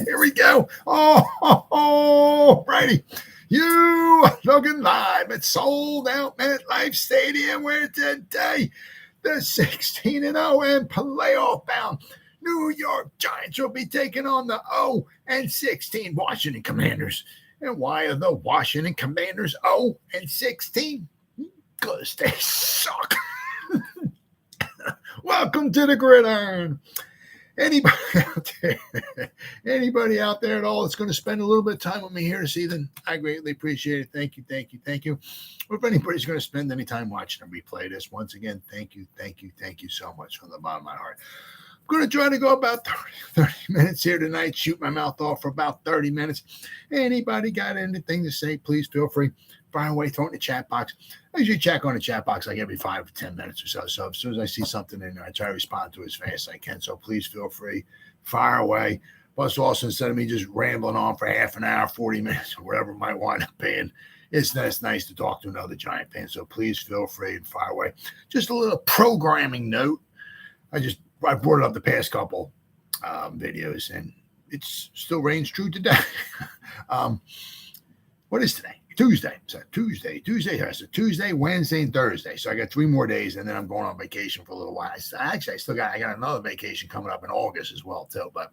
Here we go. Oh, righty. You looking live at Sold Out MetLife Stadium, where today the 16-0 and playoff bound New York Giants will be taking on the 0-16 Washington Commanders. And why are the Washington Commanders 0-16? Because they suck. Welcome to the Gridiron. Anybody out there at all that's going to spend a little bit of time with me here this evening, I greatly appreciate it. Thank you. Or if anybody's going to spend any time watching a replay this, once again, thank you so much from the bottom of my heart. I'm going to try to go about 30 minutes here tonight, shoot my mouth off for about 30 minutes. Anybody got anything to say, please feel free. Fire away, throw it in the chat box. I usually check on the chat box like every 5 to 10 minutes or so. So as soon as I see something in there, I try to respond to it as fast as I can. So please feel free, fire away. Plus, also, instead of me just rambling on for half an hour, 40 minutes, or whatever it might wind up being, it's nice to talk to another Giant fan. So please feel free and fire away. Just a little programming note. I brought it up the past couple videos, and it still reigns true today. What is today? Tuesday. So Tuesday, Wednesday, and Thursday. So I got 3 more days, and then I'm going on vacation for a little while. I got another vacation coming up in August as well, too. But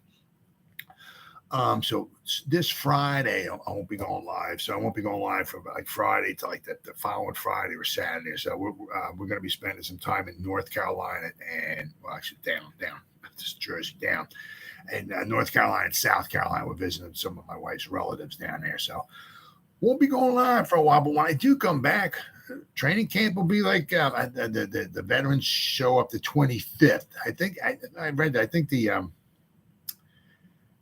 so this Friday, I won't be going live. So I won't be going live for like Friday to like the following Friday or Saturday. So we're going to be spending some time in North Carolina and, well, actually down, this is Jersey, down. And North Carolina and South Carolina. We're visiting some of my wife's relatives down there. So won't be going live for a while, but when I do come back, training camp will be like the veterans show up the 25th. I think I read that. I think the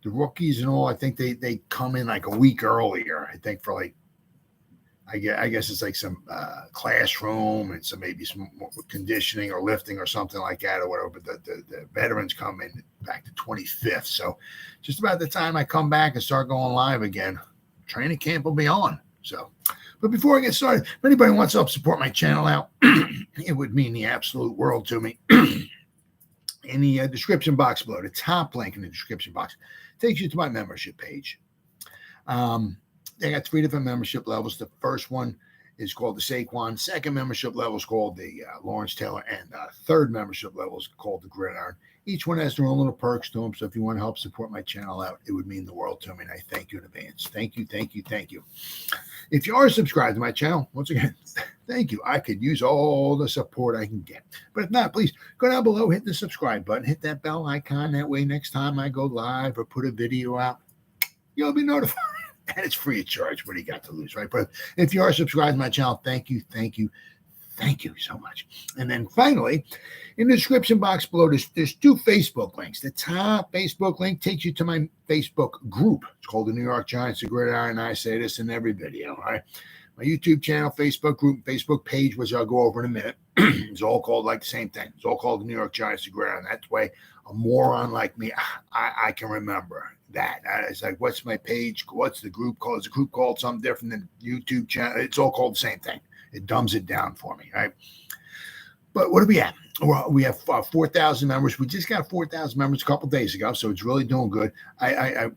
rookies and all, I think they come in like a week earlier. I think for like, I guess it's like some classroom and maybe some conditioning or lifting or something like that or whatever. But the veterans come in back the 25th. So just about the time I come back and start going live again, training camp will be on. So, but before I get started, if anybody wants to help support my channel out, it would mean the absolute world to me. In the description box below, the top link in the description box takes you to my membership page. They got 3 different membership levels. The first one is called the Saquon. Second membership level is called the Lawrence Taylor. And third membership level is called the Gridiron. Each one has their own little perks to them. So if you want to help support my channel out, it would mean the world to me. And I thank you in advance. Thank you. If you are subscribed to my channel, once again, thank you. I could use all the support I can get. But if not, please go down below, hit the subscribe button, hit that bell icon. That way, next time I go live or put a video out, you'll be notified. And it's free of charge. What do you got to lose, right? But if you are subscribed to my channel, thank you so much. And then finally, in the description box below, there's 2 Facebook links. The top Facebook link takes you to my Facebook group. It's called the New York Giants, the Gridiron. I say this in every video, all right? My YouTube channel, Facebook group, Facebook page, which I'll go over in a minute. It's all called like the same thing. It's all called the New York Giants, the Gridiron. That way, a moron like me, I can remember that. It's like, what's my page? What's the group called? Is the group called something different than YouTube channel? It's all called the same thing. It dumbs it down for me, right? But what are we at? Well, we have 4,000 members. We just got 4,000 members a couple of days ago, so it's really doing good. I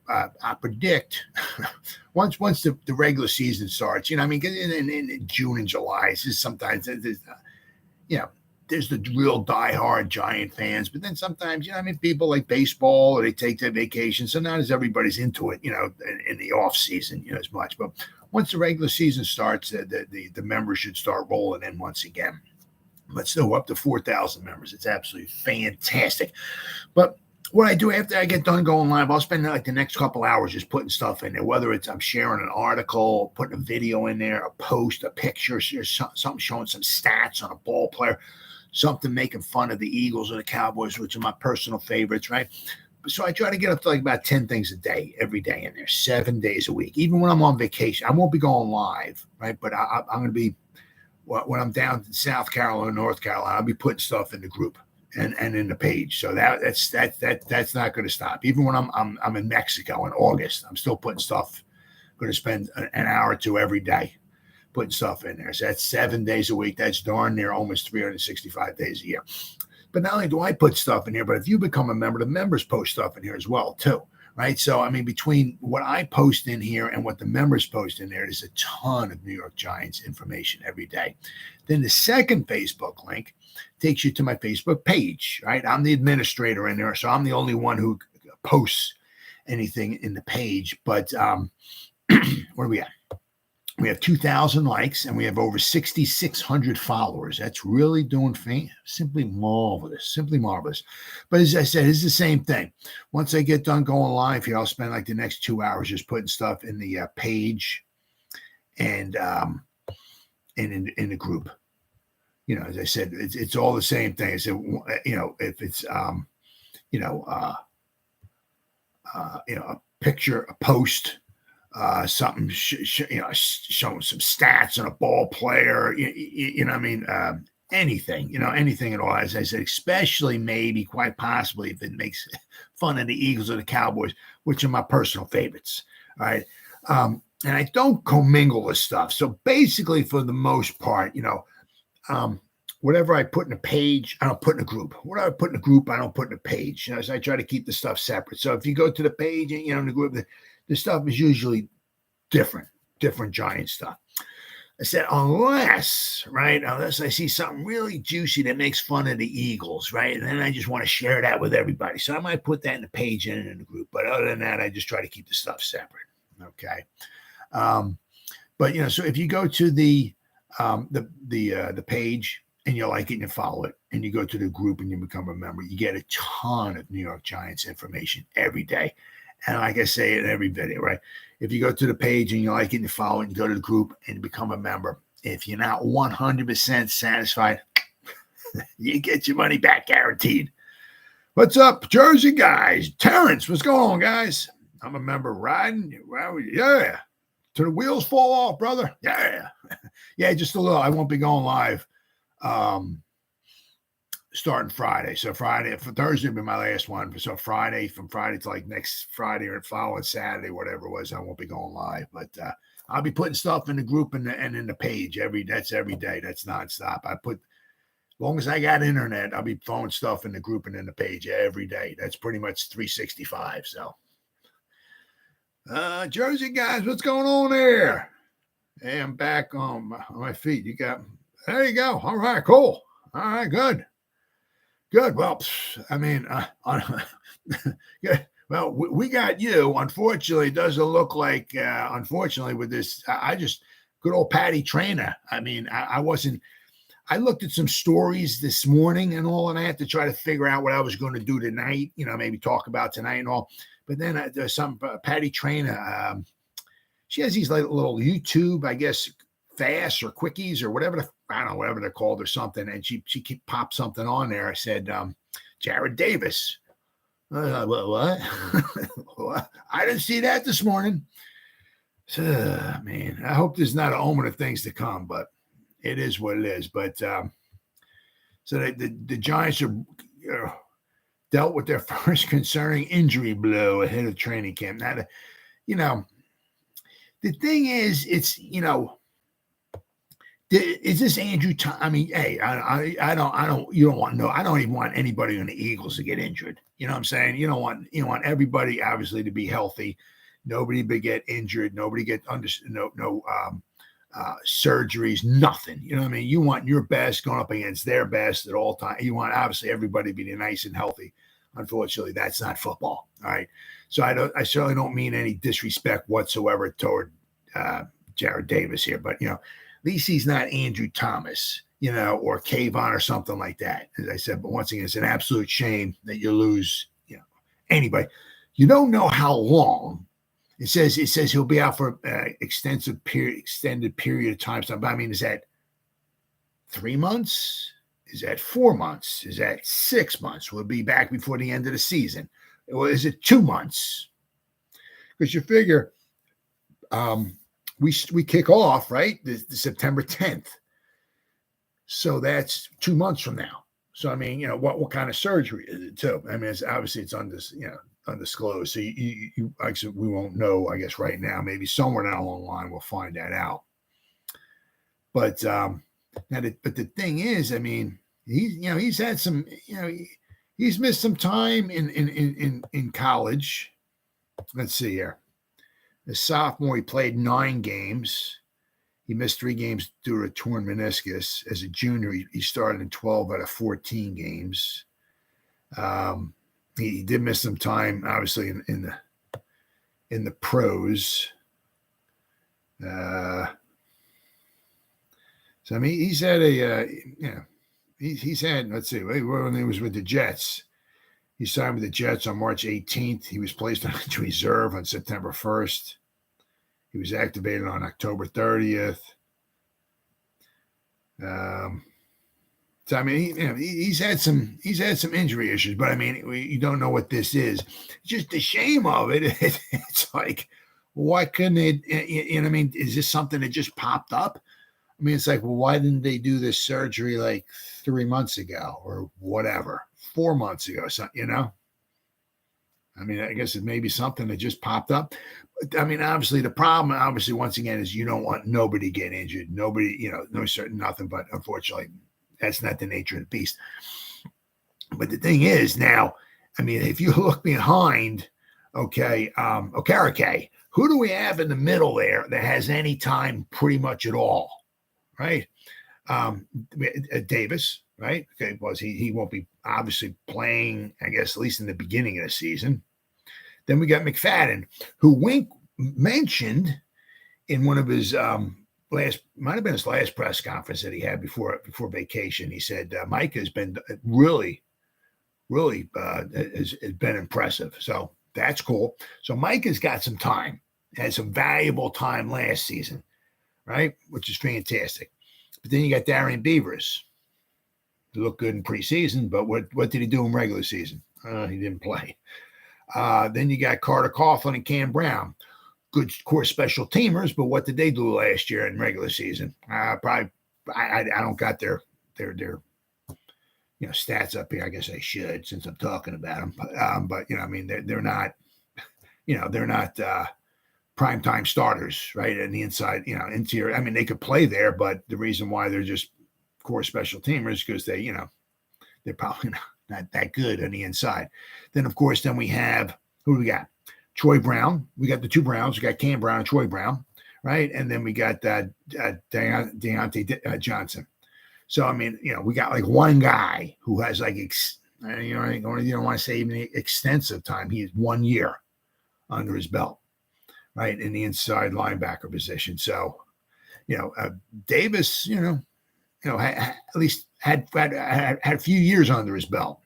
predict once the regular season starts, you know, I mean, in June and July, it's just sometimes, there's the real diehard Giant fans, but then sometimes, people like baseball or they take their vacation, so not as everybody's into it, in the off season, as much. But once the regular season starts, the members should start rolling in once again. But still, we're up to 4,000 members. It's absolutely fantastic. But what I do after I get done going live, I'll spend like the next couple hours just putting stuff in there, whether it's I'm sharing an article, putting a video in there, a post, a picture, something showing some stats on a ball player, something making fun of the Eagles or the Cowboys, which are my personal favorites, right? So I try to get up to like about 10 things a day, every day in there, 7 days a week. Even when I'm on vacation, I won't be going live, right? But I'm going to be, when I'm down in South Carolina, North Carolina, I'll be putting stuff in the group and in the page. So that's not going to stop. Even when I'm in Mexico in August, I'm still putting stuff. I'm going to spend an hour or 2 every day putting stuff in there. So that's 7 days a week. That's darn near almost 365 days a year. But not only do I put stuff in here, but if you become a member, the members post stuff in here as well, too. right? So, I mean, between what I post in here and what the members post in there, there's a ton of New York Giants information every day. Then the second Facebook link takes you to my Facebook page, right? I'm the administrator in there, so I'm the only one who posts anything in the page. But where are we at? We have 2,000 likes and we have over 6,600 followers. That's really doing simply marvelous, simply marvelous. But as I said, it's the same thing. Once I get done going live here, I'll spend like the next 2 hours just putting stuff in the page and in the group. You know, as I said, it's all the same thing. I said, you know, if it's a picture, a post, something, showing some stats on a ball player, you know what I mean? Anything at all. As I said, especially maybe quite possibly if it makes fun of the Eagles or the Cowboys, which are my personal favorites. All right. And I don't commingle this stuff. So basically, for the most part, whatever I put in a page, I don't put in a group. Whatever I put in a group, I don't put in a page. So I try to keep the stuff separate. So if you go to the page and, in the group, the stuff is usually different Giant stuff. I said, unless I see something really juicy that makes fun of the Eagles, right? And then I just want to share that with everybody. So I might put that in the page and in the group. But other than that, I just try to keep the stuff separate. Okay. But, so if you go to the page and you like it and you follow it and you go to the group and you become a member, you get a ton of New York Giants information every day. And like I say in every video, right? If you go to the page and you like it and you follow it and you go to the group and become a member, if you're not 100% satisfied, you get your money back guaranteed. What's up, Jersey guys? Terrence, what's going on, guys? I'm a member riding. Well, yeah. Till the wheels fall off, brother. Yeah. Yeah, just a little. I won't be going live starting Friday. So Friday, for Thursday will be my last one. So from Friday to like next Friday or following Saturday, whatever it was, I won't be going live. But I'll be putting stuff in the group and in the page that's every day. That's nonstop. As long as I got internet, I'll be throwing stuff in the group and in the page every day. That's pretty much 365. So Jersey guys, what's going on there? Hey, I'm back on my feet. There you go. All right, cool. All right, good. Well, I mean, well, we got you. Unfortunately, it doesn't look like, unfortunately, with this, good old Patty Trainer. I mean, I looked at some stories this morning and all, and I had to try to figure out what I was going to do tonight, maybe talk about tonight and all. But then there's some Patty Trainer. She has these like little YouTube, I guess, fasts or quickies or whatever, I don't know, whatever they're called or something. And she popped something on there. I said, Jarrad Davis. What? I didn't see that this morning. So, man, I hope there's not an omen of things to come, but it is what it is. But so the Giants are dealt with their first concerning injury blow ahead of training camp. Now, the thing is, it's, is this Andrew? I mean, hey, I don't. You don't want no. I don't even want anybody on the Eagles to get injured. You know what I'm saying? You want everybody obviously to be healthy. Nobody to get injured. Nobody get surgeries. Nothing. You know what I mean? You want your best going up against their best at all times. You want obviously everybody to be nice and healthy. Unfortunately, that's not football. All right. So I certainly don't mean any disrespect whatsoever toward Jarrad Davis here, but at least he's not Andrew Thomas, or Kayvon or something like that. As I said, but once again, it's an absolute shame that you lose, anybody. You don't know how long. It says he'll be out for extended period of time. So, I mean, is that 3 months? Is that 4 months? Is that 6 months? We'll be back before the end of the season. Or is it 2 months? Because you figure we kick off, right, the September 10th. So that's 2 months from now. So, I mean, what kind of surgery is it too? I mean, it's undisclosed. So you actually, we won't know, I guess, right now. Maybe somewhere down the line we'll find that out. But the thing is, I mean, he's had some, he's missed some time in college. let's see here. The sophomore, he played 9 games. He missed 3 games due to a torn meniscus. As a junior, he started in 12 out of 14 games. He did miss some time, obviously, in the pros. So I mean, he's had he's had. Let's see, when he was with the Jets, he signed with the Jets on March 18th. He was placed on reserve on September 1st. He was activated on October 30th. So I mean, he's had some injury issues, but I mean, you don't know what this is. Just the shame of it. It's like, why couldn't it? You know, I mean, is this something that just popped up? I mean, it's like, well, why didn't they do this surgery like 3 months ago or whatever, 4 months ago? So, you know, I mean, I guess it may be something that just popped up. But, I mean, obviously, the problem, once again, is you don't want nobody getting injured. Nobody, you know, no certain nothing. But unfortunately, that's not the nature of the beast. But the thing is now, I mean, if you look behind, Okereke, who do we have in the middle there that has any time pretty much at all, right? Davis, right? Okay, he won't be obviously playing, I guess, at least in the beginning of the season. Then we got McFadden, who Wink mentioned in one of his might have been his last press conference that he had before vacation. He said Micah has been really has been impressive. So that's cool. So Micah's got some time, had some valuable time last season, right? Which is fantastic. But then you got Darian Beavers. He looked good in preseason, but what did he do in regular season? He didn't play. Then you got Carter Coughlin and Cam Brown. Good core special teamers, but what did they do last year in regular season? Probably, I don't got their stats up here. I guess I should, since I'm talking about them. But you know, I mean, they're not, they're not primetime starters, right? And the inside, interior. I mean, they could play there, but the reason why they're just core special teamers because they're probably not that good on the inside. Then of course, we have who do we got? Troy Brown. We got the 2 Browns. We got Cam Brown and Troy Brown, right? And then we got Deontay Johnson. So, I mean, we got like one guy who has like, you don't want to say even extensive time. He has 1 year under his belt, right? In the inside linebacker position. So, Davis, at least had a few years under his belt.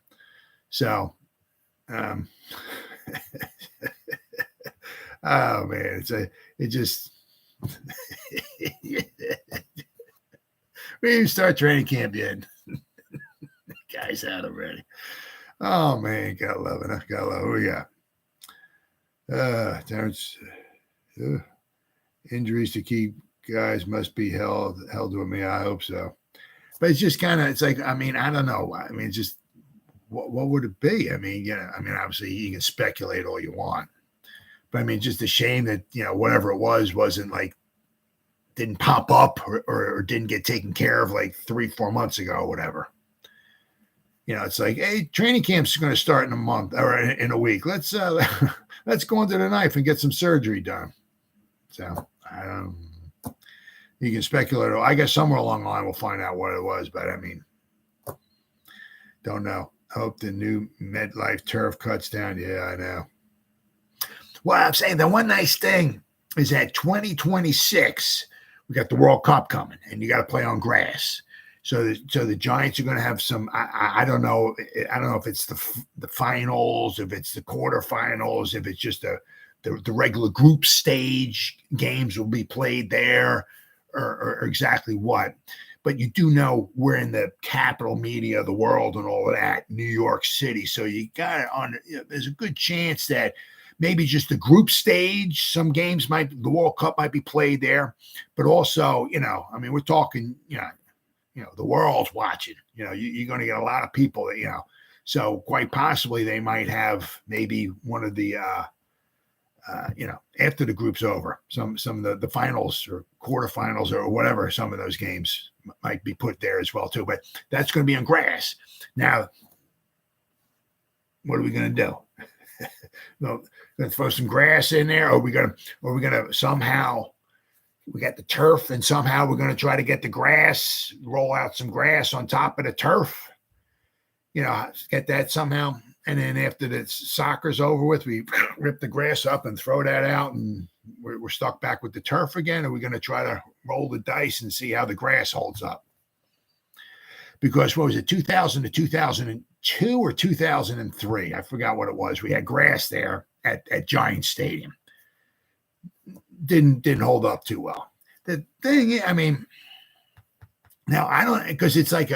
So, oh man, it just we even start training camp yet. Guys out already. Oh man, gotta love it. Gotta love it. Who we got? Terrence, injuries to key guys must be held with me. I hope so. But it's just kind of, it's like, I mean, I don't know. I mean, just what would it be? I mean, obviously you can speculate all you want. But I mean, just a shame that, whatever it wasn't like, didn't pop up or didn't get taken care of like 3-4 months ago or whatever. It's like, hey, training camp's going to start in a month or in a week. Let's go into the knife and get some surgery done. So you can speculate. I guess somewhere along the line we'll find out what it was, but I mean, don't know. Hope the new MetLife turf cuts down. Yeah, I know. Well, I'm saying the one nice thing is that 2026, we got the World Cup coming, and you got to play on grass. So the Giants are going to have some. I don't know. I don't know if it's the finals, if it's the quarterfinals, if it's just the regular group stage games will be played there, or exactly what. But you do know we're in the capital media of the world and all of that, New York City. So you got it on. There's a good chance that maybe just the group stage, some games the World Cup might be played there, but also, I mean, we're talking, the world's watching, you're going to get a lot of people that, so quite possibly they might have maybe one of the, after the group's over, some of the finals or quarterfinals or whatever, some of those games might be put there as well too, but that's going to be on grass. Now, what are we going to do? No, gonna throw some grass in there, or we gonna somehow we got the turf, and somehow we're gonna try to get the grass, roll out some grass on top of the turf, get that somehow. And then after the soccer's over with, we rip the grass up and throw that out, and we're stuck back with the turf again. Or we're going to try to roll the dice and see how the grass holds up. Because what was it, 2000 to 2002 or 2003? I forgot what it was. We had grass there at Giant Stadium. Didn't hold up too well. The thing, I mean, now I don't, because it's like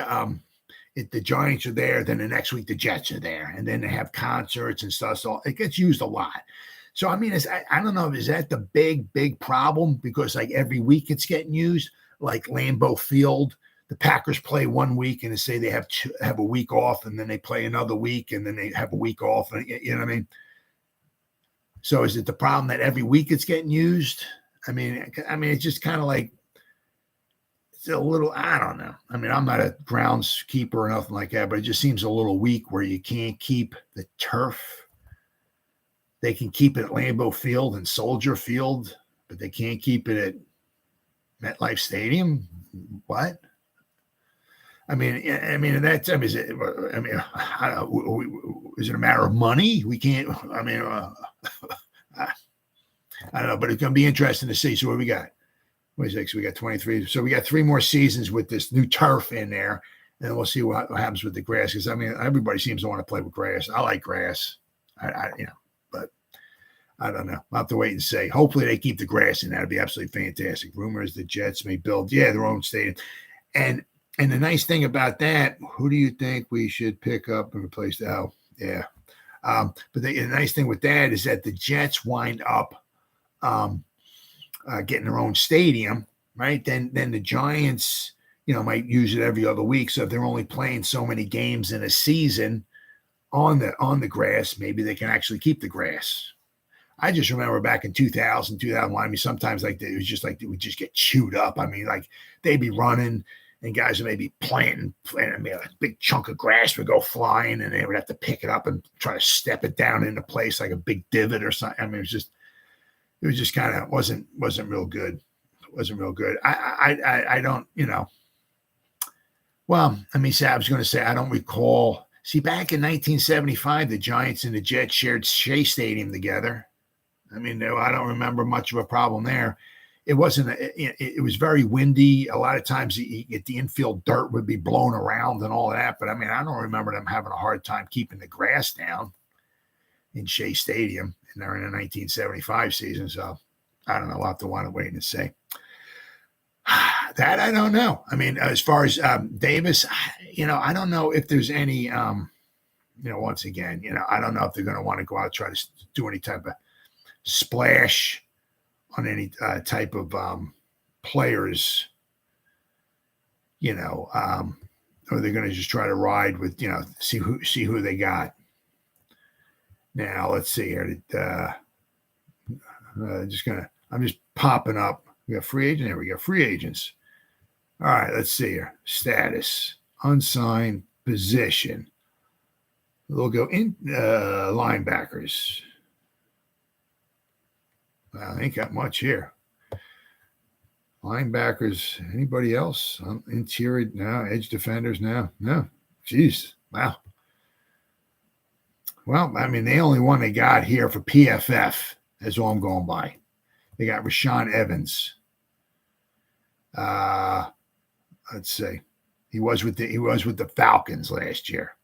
the Giants are there, then the next week the Jets are there, and then they have concerts and stuff. So it gets used a lot. So, I mean, I don't know, is that the big problem? Because like every week it's getting used, like Lambeau Field. The Packers play 1 week and they say they have a week off, and then they play another week, and then they have a week off. And you know what I mean? So is it the problem that every week it's getting used? I mean, it's just kind of like, it's a little, I don't know. I mean, I'm not a groundskeeper or nothing like that, but it just seems a little weak where you can't keep the turf. They can keep it at Lambeau Field and Soldier Field, but they can't keep it at MetLife Stadium. What? I mean, that's, I mean, is it a matter of money? We can't, I mean, I don't know, but it's going to be interesting to see. So what we got? 26, we got 23. So we got 3 more seasons with this new turf in there, and we'll see what happens with the grass. Because I mean, everybody seems to want to play with grass. I like grass, but I don't know. I'll have to wait and see. Hopefully they keep the grass in. That'd be absolutely fantastic. Rumors the Jets may build, their own stadium, and the nice thing about that, who do you think we should pick up and replace that? Oh, yeah. But the nice thing with that is that the Jets wind up getting their own stadium, right? Then the Giants, might use it every other week. So if they're only playing so many games in a season on the grass, maybe they can actually keep the grass. I just remember back in 2001, I mean, sometimes like it was just like they would just get chewed up. I mean, like they'd be running and guys would maybe planting. I mean, a big chunk of grass would go flying, and they would have to pick it up and try to step it down into place like a big divot or something. I mean, it was just kind of wasn't real good. It wasn't real good. I don't, well, I mean, I was going to say, I don't recall. See, back in 1975, the Giants and the Jets shared Shea Stadium together. I mean, I don't remember much of a problem there. It wasn't, it was very windy. A lot of times the infield dirt would be blown around and all that. But I mean, I don't remember them having a hard time keeping the grass down in Shea Stadium during the 1975 season. So I don't know. We'll have to want to wait and see. That I don't know. I mean, as far as Davis, I don't know if there's any, once again, I don't know if they're going to want to go out and try to do any type of splash on any type of players, or they're going to just try to ride with, see who they got. Now let's see here. I'm just popping up. We got free agent. There we go. Free agents. All right. Let's see here. Status, unsigned position. We'll go in linebackers. Well, ain't got much here. Linebackers. Anybody else? Interior now. Edge defenders now. No. Jeez. Wow. Well, I mean, the only one they got here for PFF is all I'm going by. They got Rashaan Evans. Let's see. He was with the Falcons last year.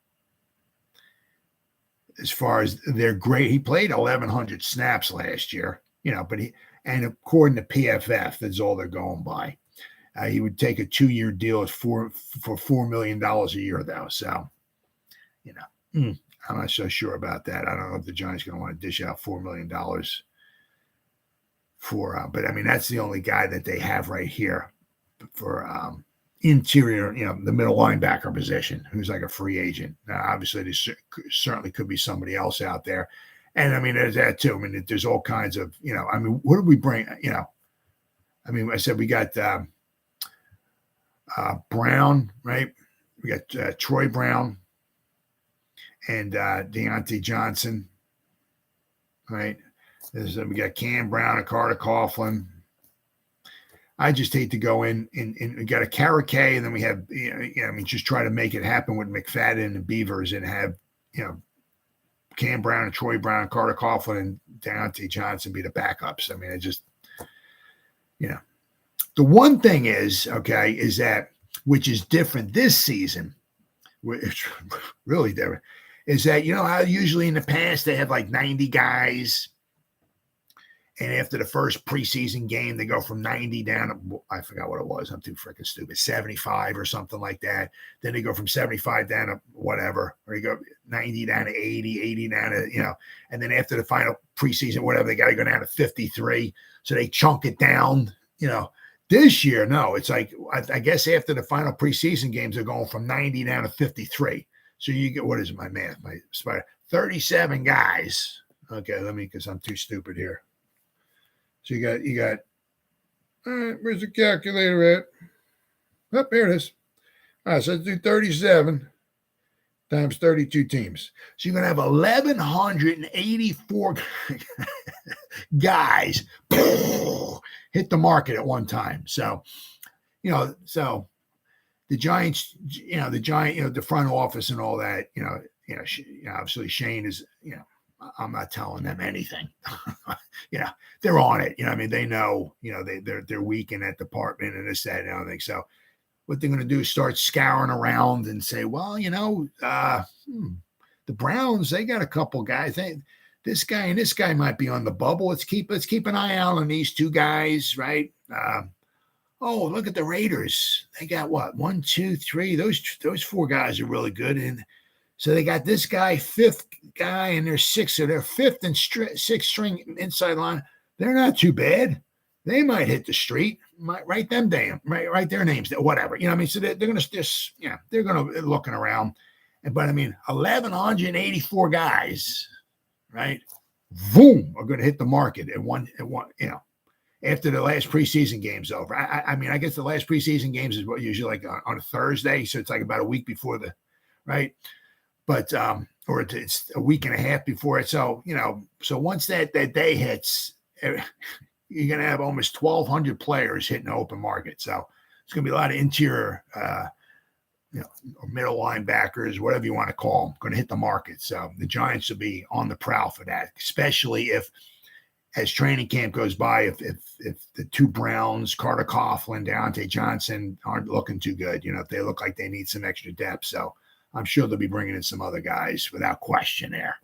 As far as they're great, he played 1,100 snaps last year. But and according to PFF, that's all they're going by. He would take a 2-year deal for $4 million a year, though. So, I'm not so sure about that. I don't know if the Giants are going to want to dish out $4 million for, but I mean, that's the only guy that they have right here for interior, the middle linebacker position, who's like a free agent. Now, obviously, there certainly could be somebody else out there. And I mean, there's that too. I mean, there's all kinds of, I mean, what did we bring? I mean, I said we got Brown, right? We got Troy Brown and Deontay Johnson. right? We got Cam Brown and Carter Coughlin. I just hate to go in and we got a K, and then we have, just try to make it happen with McFadden and Beavers and have, Cam Brown and Troy Brown, Carter Coughlin and Deontay Johnson be the backups. I mean, it just, the one thing is that, which is different this season, which really different, is that, how usually in the past they have like 90 guys, and after the first preseason game, they go from 90 down to, I forgot what it was. I'm too freaking stupid. 75 or something like that. Then they go from 75 down to whatever, or you go 90 down to 80, 80 down to, and then after the final preseason, whatever, they got to go down to 53. So they chunk it down, This year, no, it's like, I guess after the final preseason games, they're going from 90 down to 53. So you get, what is my math? My spider, 37 guys. Okay, because I'm too stupid here. So you got, all right, where's the calculator at? Oh, there it is. All right, so let's do 37 times 32 teams. So you're going to have 1,184 guys hit the market at one time. So, so the Giants, the front office and all that, obviously Shane is, I'm not telling them anything. They're on it. They know, they're weak in that department and this, that, and everything. So what they're going to do is start scouring around and say, well, the Browns, they got a couple guys. This guy and this guy might be on the bubble. Let's keep an eye out on these two guys, right? Look at the Raiders. They got what? 1, 2, 3. Those 4 guys are really good. And so they got this guy, 5th guy, and there's 6. So their 5th and 6th string inside line. They're not too bad. They might hit the street. Might write them down. Write their names. Whatever. So they're going to just, they're going to looking around. But 1,184 guys, right? Boom, are going to hit the market at one. After the last preseason game's over. I guess the last preseason games is what usually like on a Thursday, so it's like about a week before right. But or it's a week and a half before it. So so once that day hits, you're going to have almost 1,200 players hitting the open market. So it's going to be a lot of interior, or middle linebackers, whatever you want to call them, going to hit the market. So the Giants will be on the prowl for that, especially if, as training camp goes by, if the 2 Browns, Carter Coughlin, Deontay Johnson, aren't looking too good, if they look like they need some extra depth. So I'm sure they'll be bringing in some other guys without question there,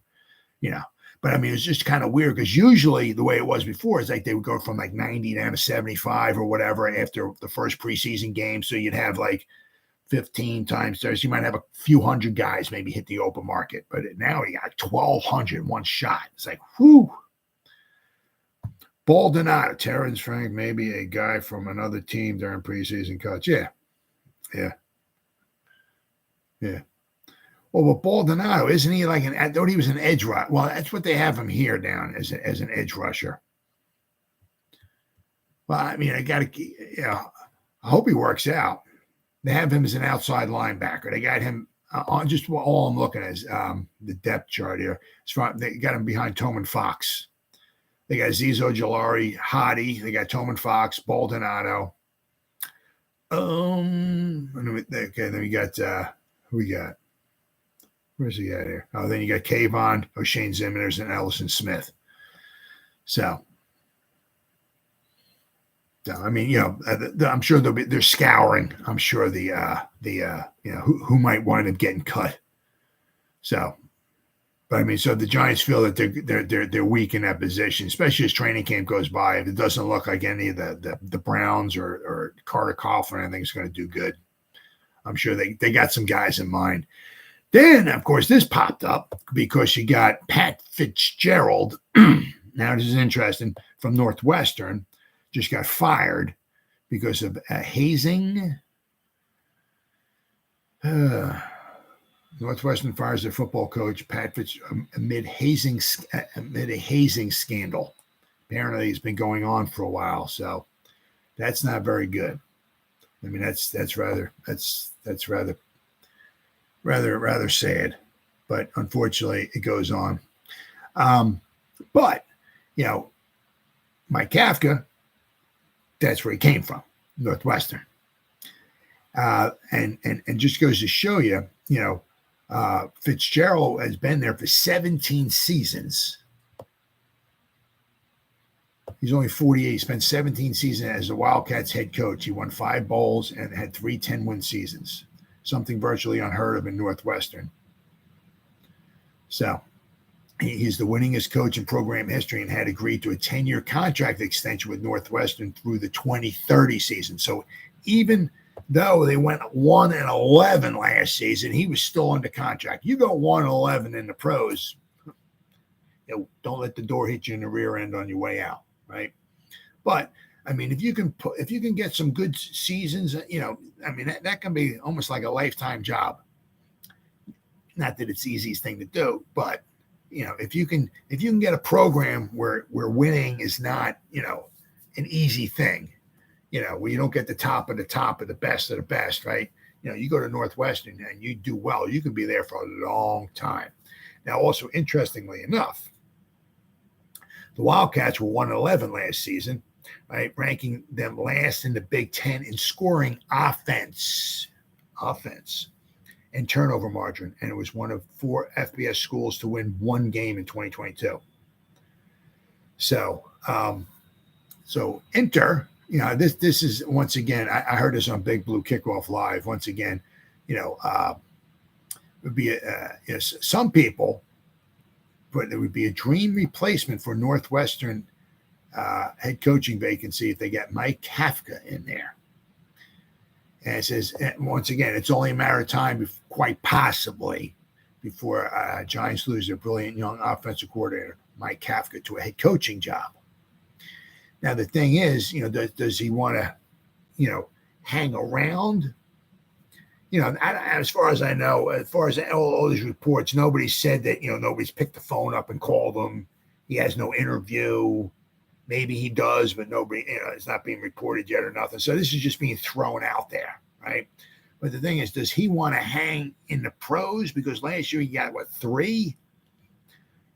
But it's just kind of weird because usually the way it was before is like they would go from like 90 down to 75 or whatever after the first preseason game. So you'd have like 15 times 30. So you might have a few hundred guys maybe hit the open market. But now you got 1,200 in one shot. It's like, whoo. Baldonado, Terrence Frank, maybe a guy from another team during preseason cuts. Yeah. Well, but Baldonado, isn't he like I thought he was an edge rusher. Well, that's what they have him here down as an edge rusher. Well, I got to, I hope he works out. They have him as an outside linebacker. They got him on just all I'm looking at is the depth chart here. They got him behind Toman Fox. They got Azeez Ojulari, Hottie. They got Toman Fox, Baldonado. Then we got who we got? Where's he at here? Oh, then you got Kayvon, Oshane Ximines, and Ellison Smith. So I'm sure they're scouring. I'm sure who might wind up getting cut. So. But so the Giants feel that they're weak in that position, especially as training camp goes by. If it doesn't look like any of the Browns or Carter Coughlin, I think is going to do good. I'm sure they got some guys in mind. Then, of course, this popped up because you got Pat Fitzgerald. Now, this is interesting, from Northwestern, just got fired because of hazing. Northwestern fires their football coach, Pat Fitzgerald, amid a hazing scandal. Apparently, it's been going on for a while, so that's not very good. That's rather sad, but unfortunately, it goes on. But, Mike Kafka, that's where he came from, Northwestern. And just goes to show you, Fitzgerald has been there for 17 seasons. He's only 48. He spent 17 seasons as the Wildcats head coach. He won 5 bowls and had 3 10-win seasons, something virtually unheard of in Northwestern. So he's the winningest coach in program history and had agreed to a 10-year contract extension with Northwestern through the 2030 season. So even though they went 1-11 last season, he was still under contract. You go 1-11 in the pros, don't let the door hit you in the rear end on your way out. Right. But I mean, if you can get some good seasons, that can be almost like a lifetime job. Not that it's the easiest thing to do, but if you can get a program where winning is not, an easy thing, where you don't get the top of the best of the best, right? You go to Northwestern and you do well, you can be there for a long time. Now, also interestingly enough, the Wildcats were 1-11 last season, right? Ranking them last in the Big Ten in scoring offense, and turnover margin. And it was one of 4 FBS schools to win 1 game in 2022. So Inter, this is, once again, I heard this on Big Blue Kickoff Live. Once again, would be some people, but it would be a dream replacement for Northwestern head coaching vacancy if they get Mike Kafka in there. And it says, once again, it's only a matter of time, quite possibly, before Giants lose their brilliant young offensive coordinator, Mike Kafka, to a head coaching job. Now, the thing is, does he want to, hang around? As far as I know, as far as all these reports, nobody said that, nobody's picked the phone up and called him. He has no interview. Maybe he does, but nobody, it's not being reported yet or nothing. So this is just being thrown out there, right? But the thing is, does he want to hang in the pros? Because last year he got, 3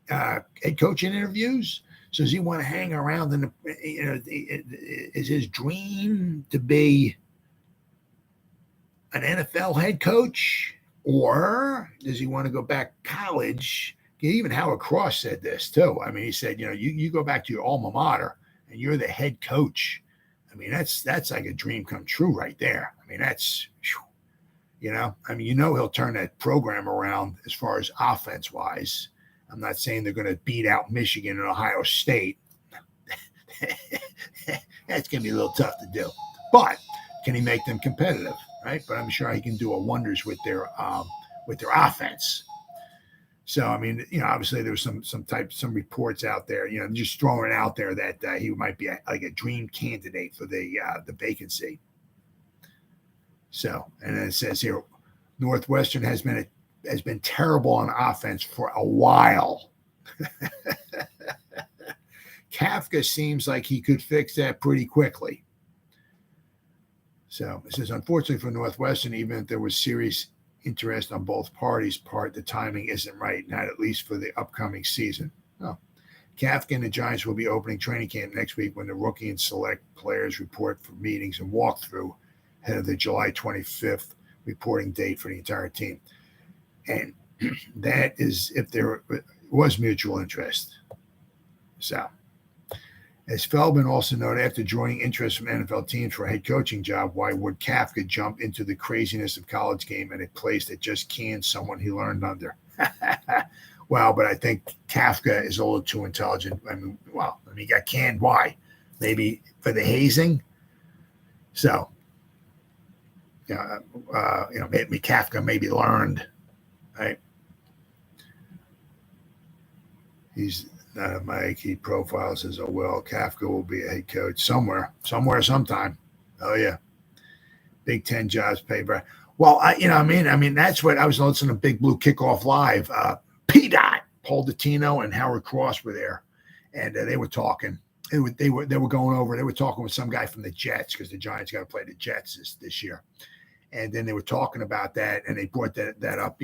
head coaching interviews? So does he want to hang around in is his dream to be an NFL head coach, or does he want to go back to college? Even Howard Cross said this too. I mean, he said, you go back to your alma mater and you're the head coach. I mean, that's like a dream come true right there. I mean, that's, he'll turn that program around as far as offense wise. I'm not saying they're going to beat out Michigan and Ohio State. That's going to be a little tough to do, but can he make them competitive? Right. But I'm sure he can do wonders with their offense. So, I mean, obviously there was some reports out there, just throwing it out there that he might be like a dream candidate for the vacancy. So, and then it says here, Northwestern has been terrible on offense for a while. Kafka seems like he could fix that pretty quickly. So it says, unfortunately for Northwestern, even if there was serious interest on both parties' part, the timing isn't right, not at least for the upcoming season. Oh. Kafka and the Giants will be opening training camp next week when the rookie and select players report for meetings and walkthrough ahead of the July 25th reporting date for the entire team. And that is if there was mutual interest. So, as Feldman also noted, after joining interest from NFL teams for a head coaching job, why would Kafka jump into the craziness of college game at a place that just canned someone he learned under? Well, but I think Kafka is a little too intelligent. He got canned. Why? Maybe for the hazing. So, maybe Kafka maybe learned, right? He's not a Mike. He profiles as, Kafka will be a head coach somewhere, sometime. Oh yeah, Big Ten jobs pay. Well, I mean, that's what I was listening to Big Blue Kickoff Live. P-Dot, Paul Dottino and Howard Cross were there, and they were talking. They were going over. They were talking with some guy from the Jets because the Giants got to play the Jets this year, and then they were talking about that, and they brought that up.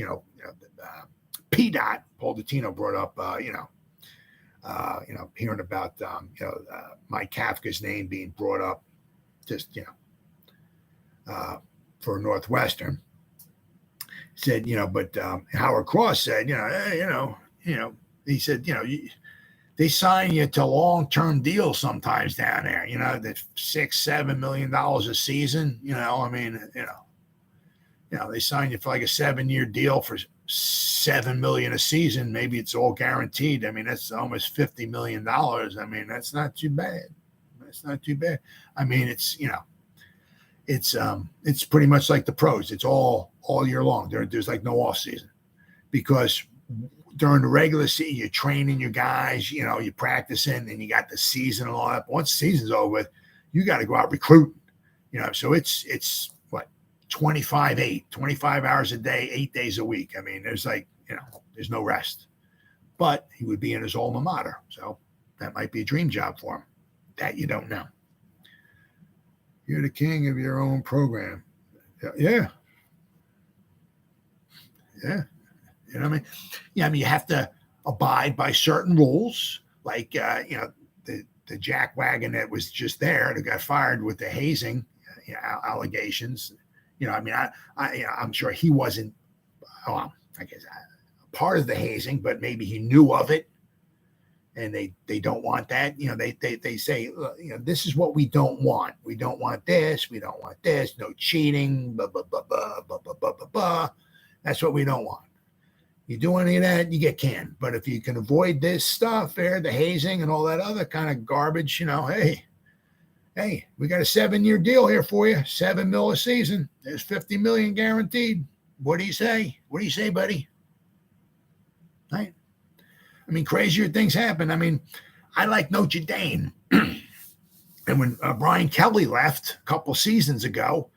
P-Dot, Paul Dottino brought up, Hearing about, Mike Kafka's name being brought up just, for Northwestern. Said, but Howard Cross said, he said, they sign you to long-term deals sometimes down there, that $6-7 million a season, they sign you for like a 7-year deal for $7 million a season. Maybe it's all guaranteed. I mean, that's almost $50 million. I mean, that's not too bad. I mean, it's pretty much like the pros. It's all year long. There's like no off season, because during the regular season, you're training your guys, you're practicing, and you got the season and all that. But once the season's over with, you got to go out recruiting, so it's what, 25 hours a day, 8 days a week. I mean, there's there's no rest. But he would be in his alma mater, so that might be a dream job for him. That you don't know. You're the king of your own program. Yeah. You know what I mean? Yeah, I mean, you have to abide by certain rules, like, the jackwagon that was just there that got fired with the hazing allegations. I'm sure he wasn't, I guess, part of the hazing, but maybe he knew of it, and they don't want that. They say, this is what we don't want. We don't want this. We don't want this. No cheating. Blah, blah, blah, blah, blah, blah, blah, blah, blah. That's what we don't want. You do any of that, you get canned. But if you can avoid this stuff there, the hazing and all that other kind of garbage, hey, we got a 7-year deal here for you. $7 million a season. There's $50 million guaranteed. What do you say? What do you say, buddy? Right? I mean, crazier things happen. I mean, I like Notre Dame. And when Brian Kelly left a couple seasons ago,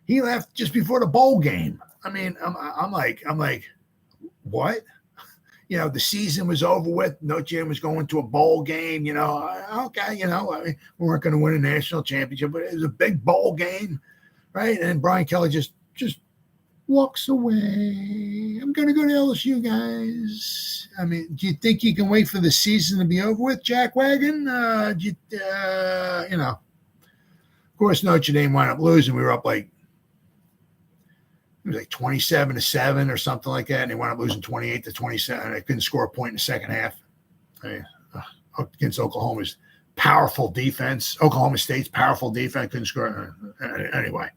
he left just before the bowl game. I mean, I'm like, what? The season was over with. Notre Dame was going to a bowl game. Okay, I mean, we weren't going to win a national championship, but it was a big bowl game, right? And Brian Kelly just walks away. I'm going to go to LSU, guys. I mean, do you think you can wait for the season to be over with, Jackwagon? Of course, Notre Dame wound up losing. We were up like, it was like 27-7 or something like that, and they wound up losing 28-27. They couldn't score a point in the second half. I mean, against Oklahoma's powerful defense, Oklahoma State's powerful defense, couldn't score anyway.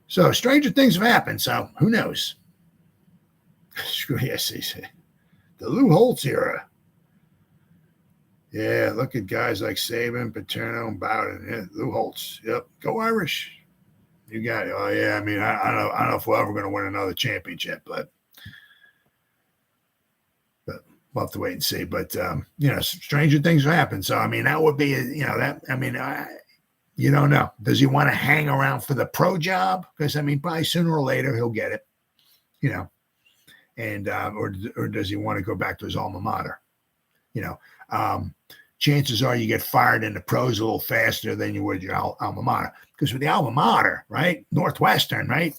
So stranger things have happened. So who knows? Screw the SEC. The Lou Holtz era. Yeah, look at guys like Saban, Paterno, and Bowden. Yeah, Lou Holtz. Yep, go Irish. You got it. Oh, yeah. I mean, I don't know if we're ever going to win another championship, but we'll have to wait and see. But, stranger things happen. So, I mean, that would be, you don't know. Does he want to hang around for the pro job? Because, I mean, probably sooner or later he'll get it, and or does he want to go back to his alma mater? Chances are you get fired in the pros a little faster than you would your alma mater. Because with the alma mater, right, Northwestern, right,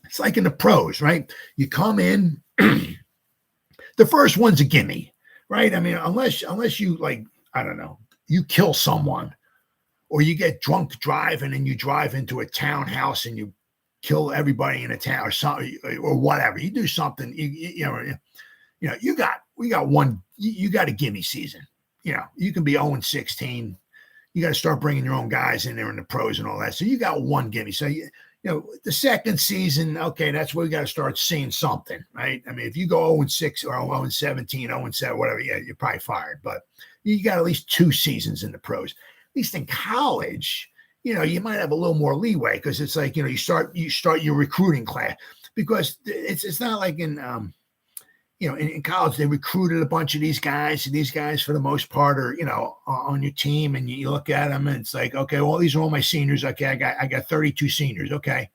it's like in the pros, right? You come in, the first one's a gimme, right? I mean, unless you, like, I don't know, you kill someone, or you get drunk driving and you drive into a townhouse and you kill everybody in a town or something, or whatever. You do something, we got one, you got a gimme season. You can be 0-16. You got to start bringing your own guys in there in the pros and all that. So you got one gimme. So, the second season, okay, that's where we got to start seeing something, right? I mean, if you go 0-6 or 0-17, 0-7, whatever, yeah, you're probably fired. But you got at least 2 seasons in the pros. At least in college, you might have a little more leeway, because it's like, you start your recruiting class, because it's not like in in college, they recruited a bunch of these guys, and these guys, for the most part, are, on your team, and you look at them, and it's like, okay, well, these are all my seniors. Okay, I got 32 seniors. Okay.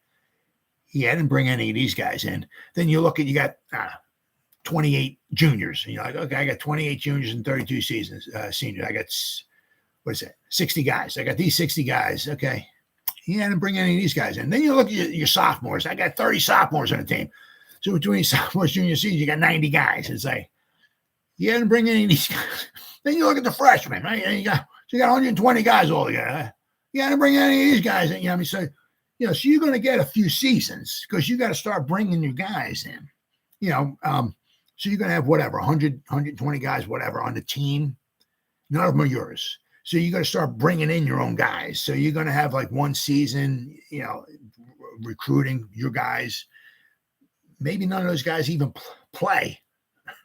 Yeah, I didn't bring any of these guys in. Then you look at, you got 28 juniors, and you're like, okay, I got 28 juniors and 32 seniors. I got, 60 guys. I got these 60 guys. Okay. Yeah, I didn't bring any of these guys in. Then you look at your sophomores. I got 30 sophomores on the team. So between sophomores, junior, seniors, you got 90 guys. It's like, You hadn't bring any of these guys. Then you look at the freshmen, right? And you got 120 guys all together. You hadn't bring any of these guys in. You know what I mean? So, so you're going to get a few seasons because you got to start bringing new guys in. So you're going to have whatever, 100, 120 guys, whatever, on the team. None of them are yours. So you got to start bringing in your own guys. So you're going to have like one season, recruiting your guys. Maybe none of those guys even play,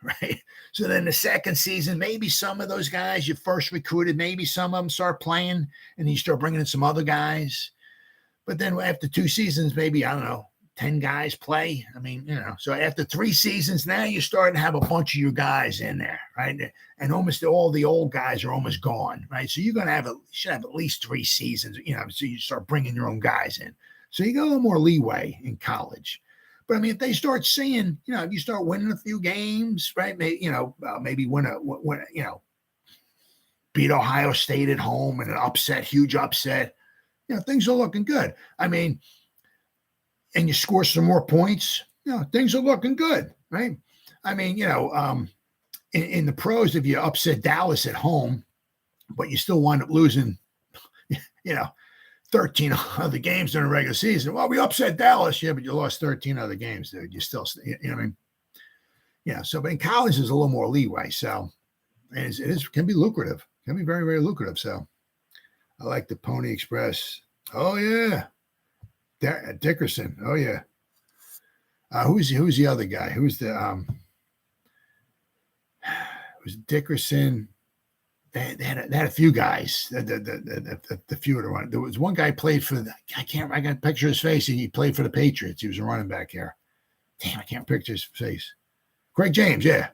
right? So then the second season, maybe some of those guys you first recruited, maybe some of them start playing, and you start bringing in some other guys. But then after 2 seasons, maybe, I don't know, 10 guys play. I mean, so after 3 seasons, now you're starting to have a bunch of your guys in there, right? And almost all the old guys are almost gone, right? So you're going to should have at least 3 seasons, so you start bringing your own guys in. So you got a little more leeway in college. But I mean, if they start seeing, if you start winning a few games, right? Maybe, maybe beat Ohio State at home in an huge upset, things are looking good. I mean, and you score some more points, things are looking good, right? I mean, in the pros, if you upset Dallas at home, but you still wind up losing, 13 other games during the regular season. Well, we upset Dallas, but you lost 13 other games, dude. You still, what I mean? Yeah. So, but in college, there's a little more leeway. So, and it can be lucrative. Can be very, very lucrative. So, I like the Pony Express. Oh yeah, Dickerson. Oh yeah. Who's the other guy? Who's Dickerson? They had a few guys. The few to run. There was one guy played for I got a picture of his face. He played for the Patriots. He was a running back here. Damn, I can't picture his face. Craig James, yeah.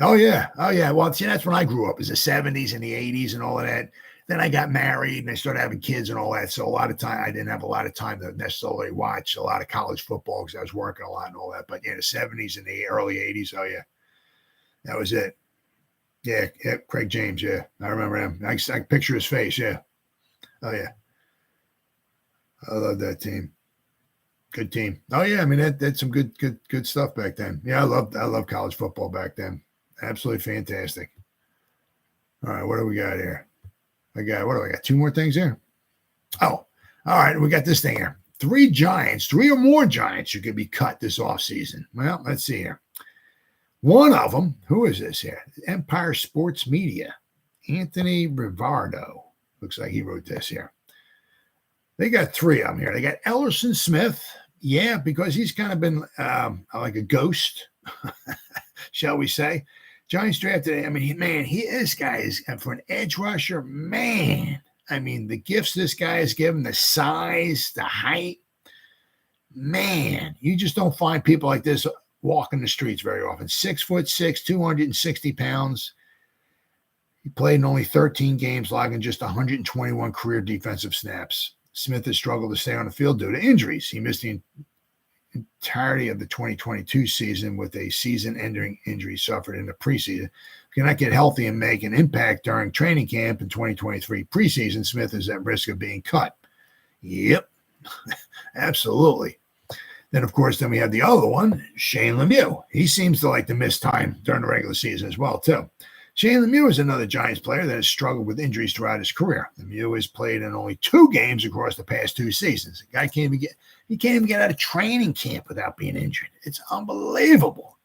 Oh yeah. Well, see, that's when I grew up. It was the 70s and the 80s and all of that. Then I got married and I started having kids and all that. So a lot of time, I didn't have a lot of time to necessarily watch a lot of college football because I was working a lot and all that. But yeah, the 70s and the early 80s. Oh yeah, that was it. Yeah, Craig James. Yeah, I remember him. I can picture his face. Yeah. Oh yeah. I love that team. Good team. Oh yeah, I mean that's some good stuff back then. Yeah, I love college football back then. Absolutely fantastic. All right, what do we got here? What do I got? 2 more things here. Oh, all right, we got this thing here. 3 or more Giants who could be cut this offseason. Well, let's see here. One of them, who is this here? Empire Sports Media. Anthony Rivardo. Looks like he wrote this here. They got 3 of them here. They got Ellerson Smith. Yeah, because he's kind of been like a ghost, shall we say. Giants drafted, I mean, this guy is, for an edge rusher, man. I mean, the gifts this guy is given, the size, the height. Man, you just don't find people like this walking the streets very often. 6'6", 260 pounds. He played in only 13 games, logging just 121 career defensive snaps. Smith has struggled to stay on the field due to injuries. He missed the entirety of the 2022 season with a season-ending injury suffered in the preseason. Cannot get healthy and make an impact during training camp in 2023 preseason. Smith is at risk of being cut. Yep, absolutely. Then, of course, we have the other one, Shane Lemieux. He seems to like to miss time during the regular season as well, too. Shane Lemieux is another Giants player that has struggled with injuries throughout his career. Lemieux has played in only 2 games across the past 2 seasons. The guy can't even get out of training camp without being injured. It's unbelievable.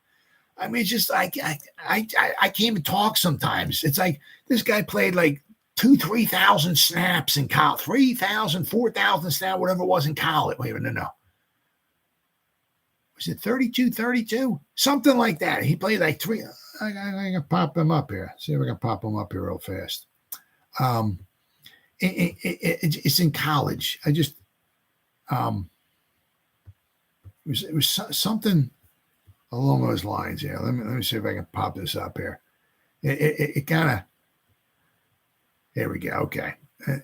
I mean, it's just like I can't even talk sometimes. It's like this guy played like 3,000 snaps in college, 3,000, 4,000 snaps, whatever it was in college. Wait a minute, no. Was it 32? Something like that. He played like 3. I can pop him up here. See if I can pop him up here real fast. It's in college. I just it was something along those lines. Yeah, let me see if I can pop this up here. It kind of. There we go. Okay,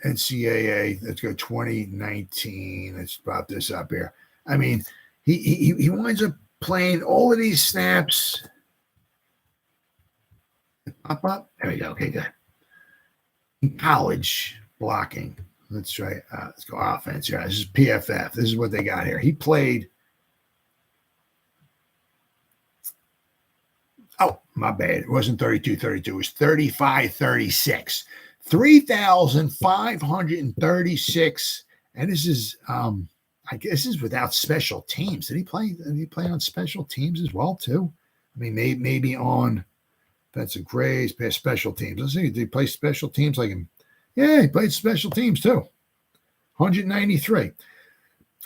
NCAA. Let's go 2019. Let's pop this up here. I mean, he winds up playing all of these snaps. Pop up. There we go. Okay, good. In college blocking. Let's try. Let's go offense here. This is PFF. This is what they got here. He played My bad. It wasn't 32-32. It was 35-36. 3,536. And this is, I guess, this is without special teams. Did he play on special teams as well too? I mean, maybe on defensive grades, special teams. Let's see. Did he play special teams like him? Yeah, he played special teams too. 193.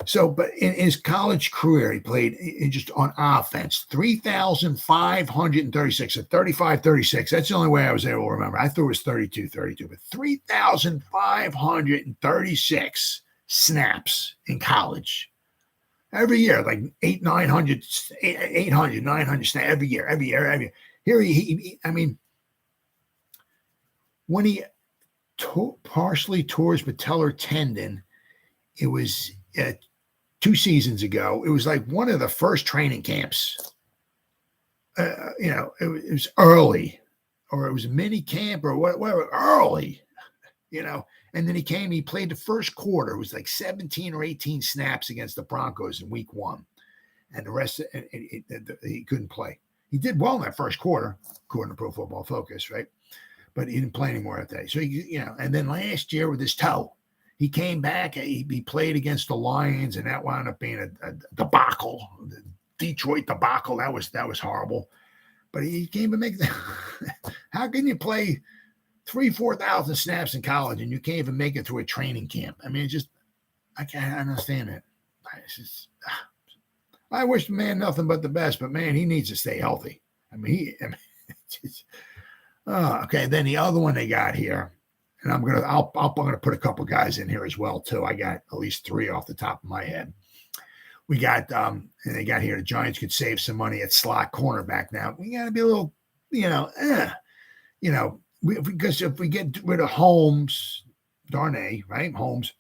So, but in his college career, he played just on offense, 3,536 at 35-36. That's the only way I was able to remember. I thought it was 32-32, but 3,536 snaps in college. Every year, like 900 snaps every year. Here I mean, when he partially tore his patellar tendon, it was 2 seasons ago. It was like one of the first training camps. It was early, or it was a mini camp, or whatever, early, And then he played the first quarter. It was like 17 or 18 snaps against the Broncos in week 1. And the rest, he couldn't play. He did well in that first quarter, according to Pro Football Focus, right? But he didn't play anymore that day. So, and then last year with his toe, he came back. He played against the Lions, and that wound up being a debacle. The Detroit debacle. That was horrible. But he came to make how can you play 4,000 snaps in college and you can't even make it through a training camp? I mean, I can't understand it. I wish the man nothing but the best, but man, he needs to stay healthy. Okay. Then the other one they got here, and I'm gonna put a couple guys in here as well too. I got at least 3 off the top of my head. We got and they got here. The Giants could save some money at slot cornerback. Now we got to be a little, because if we get rid of Holmes, Darnay, right? Holmes,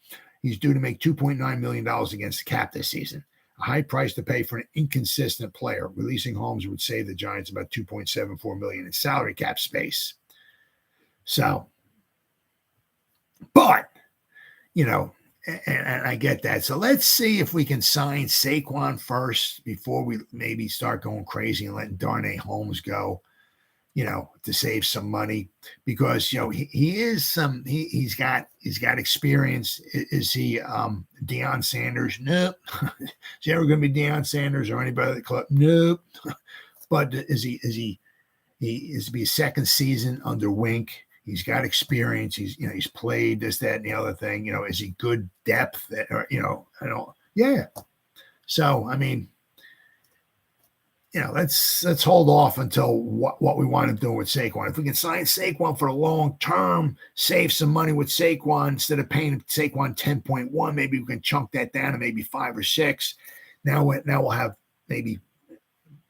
he's due to make $2.9 million against the cap this season. A high price to pay for an inconsistent player. Releasing Holmes would save the Giants about $2.74 million in salary cap space. So, but, and I get that. So let's see if we can sign Saquon first before we maybe start going crazy and letting Darnay Holmes go, to save some money, because, he's got experience. Is he Deion Sanders? Nope. Is he ever going to be Deion Sanders or anybody at the club? Nope. But is he be second season under Wink? He's got experience. He's played this, that, and the other thing. Is he good depth? Or, yeah. So, I mean, let's hold off until what we want to do with Saquon. If we can sign Saquon for a long term, save some money with Saquon instead of paying Saquon 10.1, maybe we can chunk that down to maybe 5 or 6. Now we'll have maybe,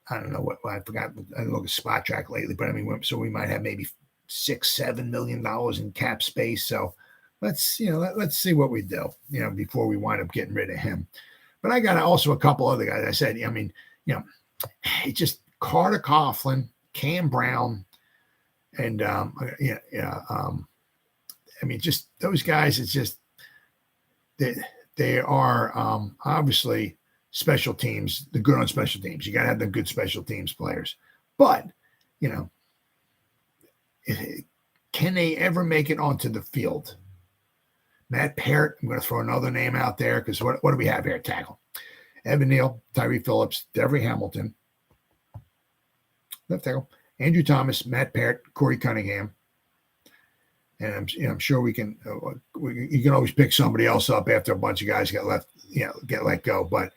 I don't know what I forgot. I didn't look at Spot Track lately, but I mean, so we might have maybe $6-7 million in cap space. So let's see what we do, before we wind up getting rid of him. But I got also a couple other guys. I said, it's just Carter Coughlin, Cam Brown, and just those guys. It's just they are obviously special teams. They're good on special teams. You got to have the good special teams players. But can they ever make it onto the field? Matt Parrott. I'm going to throw another name out there because what do we have here? Tackle. Evan Neal, Tyree Phillips, Devery Hamilton, left tackle, Andrew Thomas, Matt Parrott, Corey Cunningham, and I'm sure we can. You can always pick somebody else up after a bunch of guys get let go. But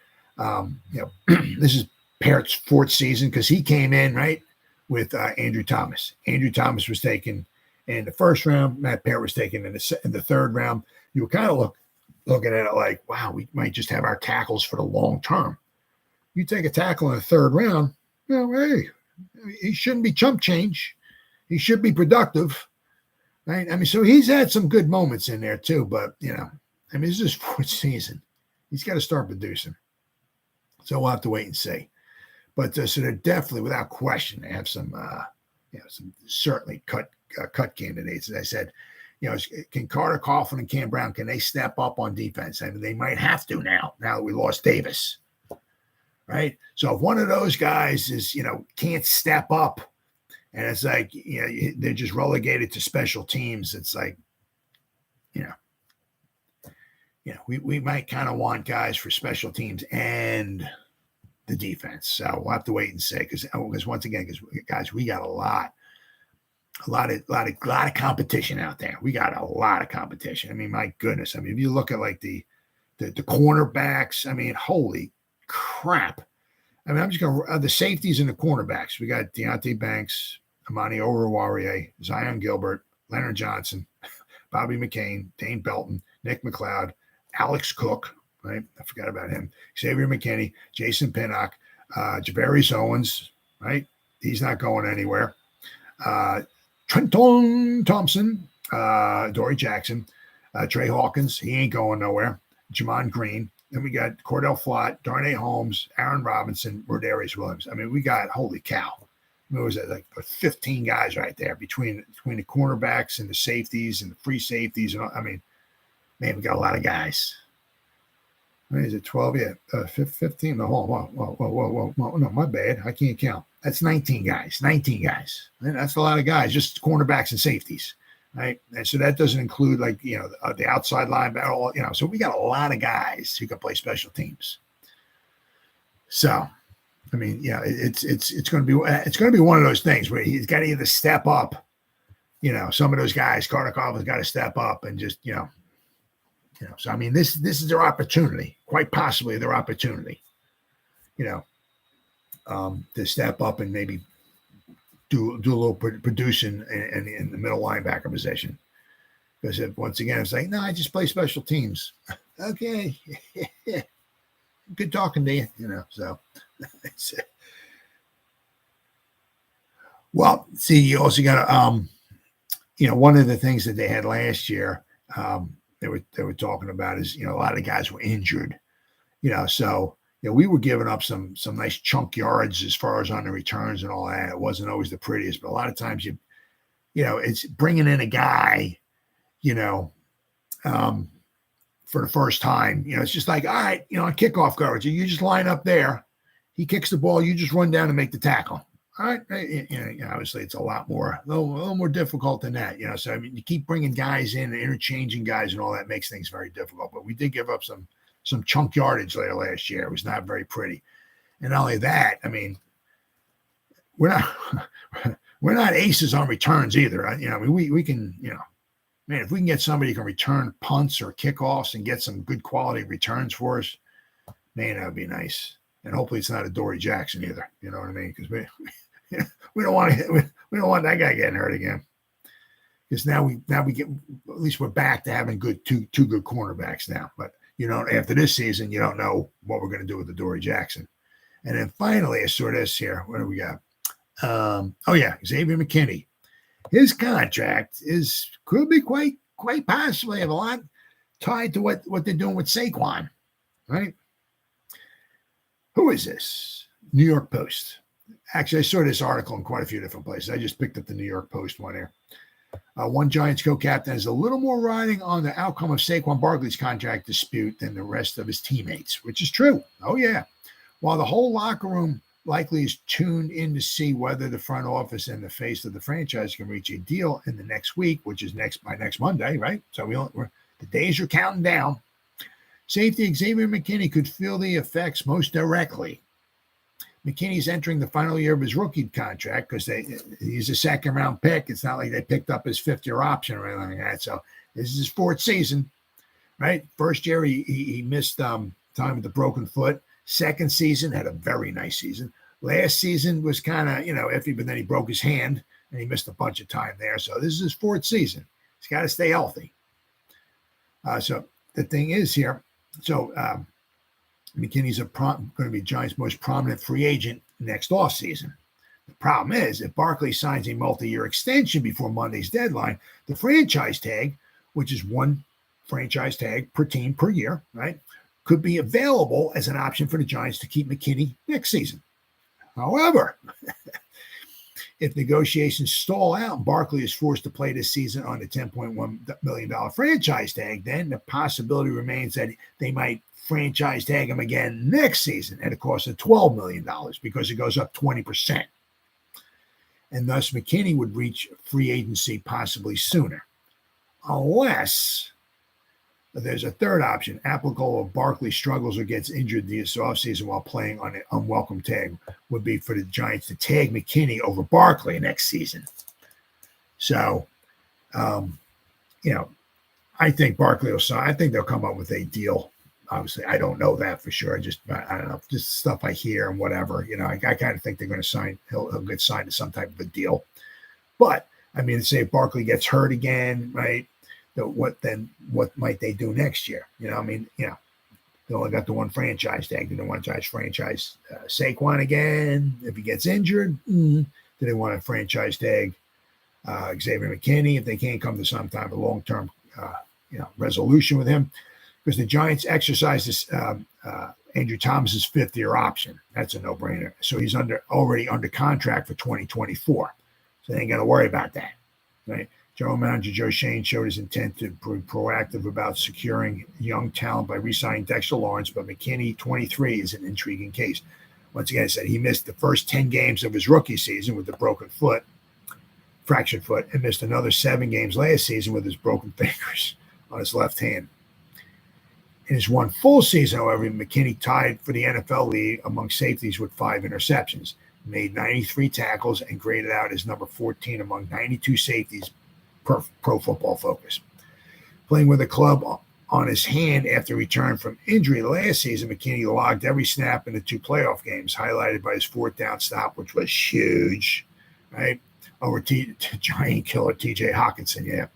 this is Parrott's 4th season because he came in right with Andrew Thomas. Andrew Thomas was taken in the 1st round. Matt Parrott was taken in the 3rd round. You were kind of looking at it like, wow, we might just have our tackles for the long term. You take a tackle in the 3rd round, hey, he shouldn't be chump change. He should be productive, right? I mean, so he's had some good moments in there too, but, this is his 4th season. He's got to start producing. So we'll have to wait and see. But so they're definitely, without question, they have some certainly cut candidates. As I said, can Carter Coughlin and Cam Brown, can they step up on defense? I mean, they might have to now that we lost Davis, right? So if one of those guys is, can't step up And it's like, they're just relegated to special teams. It's like, we might kind of want guys for special teams and the defense. So we'll have to wait and see, because once again, guys, we got a lot of competition out there. We got a lot of competition. I mean, my goodness. I mean, if you look at like the cornerbacks, I mean, holy crap. I mean, I'm just going to the safeties and the cornerbacks. We got Deonte Banks, Amani Oruwariye, Zion Gilbert, Leonard Johnson, Bobby McCain, Dane Belton, Nick McLeod, Alex Cook, right? I forgot about him. Xavier McKinney, Jason Pinnock, Javarius Owens, right? He's not going anywhere. Trenton Thompson, Adoree Jackson, Trey Hawkins, he ain't going nowhere. Jamon Green. Then we got Cordell Flott, Darnay Holmes, Aaron Robinson, Rodarius Williams. I mean, we got, holy cow. What was that, like 15 guys right there between the cornerbacks and the safeties and the free safeties. And I mean, man, we got a lot of guys. What is it, 12? Yeah, 15. Whoa. No, my bad. I can't count. That's 19 guys. 19 guys. And that's a lot of guys, just cornerbacks and safeties. Right. And so that doesn't include the outside linebacker, so we got a lot of guys who can play special teams. So, I mean, it's going to be one of those things where he's got to either step up, some of those guys, Carter Coughlin's got to step up and just, so, I mean, this is their opportunity, quite possibly their opportunity, to step up and maybe do a little producing in the middle linebacker position. Because once again, it's like, no, I just play special teams. Okay. Good talking to you, so. Well, see, you also got to, one of the things that they had last year, they were talking about is, a lot of guys were injured, so, we were giving up some nice chunk yards as far as on the returns and all that. It wasn't always the prettiest, but a lot of times it's bringing in a guy, for the first time. It's just like, all right, on kickoff coverage, you just line up there. He kicks the ball, you just run down and make the tackle. All right, obviously it's a little more difficult than that. So I mean, you keep bringing guys in and interchanging guys and all that makes things very difficult. But we did give up some chunk yardage later last year. It was not very pretty. And not only that, I mean, we're not aces on returns either. We can, man, if we can get somebody who can return punts or kickoffs and get some good quality returns for us, man, that would be nice. And hopefully it's not Adoree Jackson either. You know what I mean? Because we don't want that guy getting hurt again. Because now we get, at least we're back to having two good cornerbacks now. But after this season, you don't know what we're going to do with Adoree Jackson. And then finally, I saw this here. What do we got? Xavier McKinney. His contract could be quite possibly have a lot tied to what they're doing with Saquon, right? Who is this? New York Post. Actually, I saw this article in quite a few different places. I just picked up the New York Post one here. One Giants co-captain has a little more riding on the outcome of Saquon Barkley's contract dispute than the rest of his teammates, which is true. Oh, yeah. While the whole locker room likely is tuned in to see whether the front office and the face of the franchise can reach a deal in the next week, which is by next Monday, right? So the days are counting down. Safety Xavier McKinney could feel the effects most directly. McKinney's entering the final year of his rookie contract because he's a second-round pick. It's not like they picked up his fifth-year option or anything like that. So this is his fourth season, right? First year, he missed time with the broken foot. Second season, had a very nice season. Last season was kind of, iffy, but then he broke his hand, and he missed a bunch of time there. So this is his fourth season. He's got to stay healthy. So the thing is here, McKinney's going to be Giants' most prominent free agent next offseason. The problem is, if Barkley signs a multi-year extension before Monday's deadline, the franchise tag, which is one franchise tag per team per year, right, could be available as an option for the Giants to keep McKinney next season. However, if negotiations stall out and Barkley is forced to play this season on the $10.1 million franchise tag, then the possibility remains that they might franchise tag him again next season at a cost of $12 million because it goes up 20%. and thus McKinney would reach free agency possibly sooner, unless there's a third option. Applicable if Barkley struggles or gets injured this offseason while playing on an unwelcome tag, would be for the Giants to tag McKinney over Barkley next season. So, I think Barkley will sign. I think they'll come up with a deal. Obviously, I don't know that for sure. I don't know, just stuff I hear and whatever. I kind of think they're going to sign. He'll get signed to some type of a deal. But say if Barkley gets hurt again, right? What might they do next year? They only got the one franchise tag. Do they want to franchise Saquon again if he gets injured? Do they want to franchise tag Xavier McKinney if they can't come to some type of long-term resolution with him? Because the Giants exercised this Andrew Thomas's fifth-year option. That's a no-brainer. So he's already under contract for 2024. So they ain't got to worry about that, right? General Manager Joe Schoen showed his intent to be proactive about securing young talent by re-signing Dexter Lawrence, but McKinney, 23, is an intriguing case. Once again, I said he missed the first 10 games of his rookie season with a fractured foot, and missed another 7 games last season with his broken fingers on his left hand. In his one full season, however, McKinney tied for the NFL lead among safeties with 5 interceptions, made 93 tackles, and graded out as number 14 among 92 safeties per Pro Football Focus. Playing with the club on his hand after return from injury last season, McKinney logged every snap in the 2 playoff games, highlighted by his 4th down stop, which was huge, right? Over giant killer TJ Hawkinson,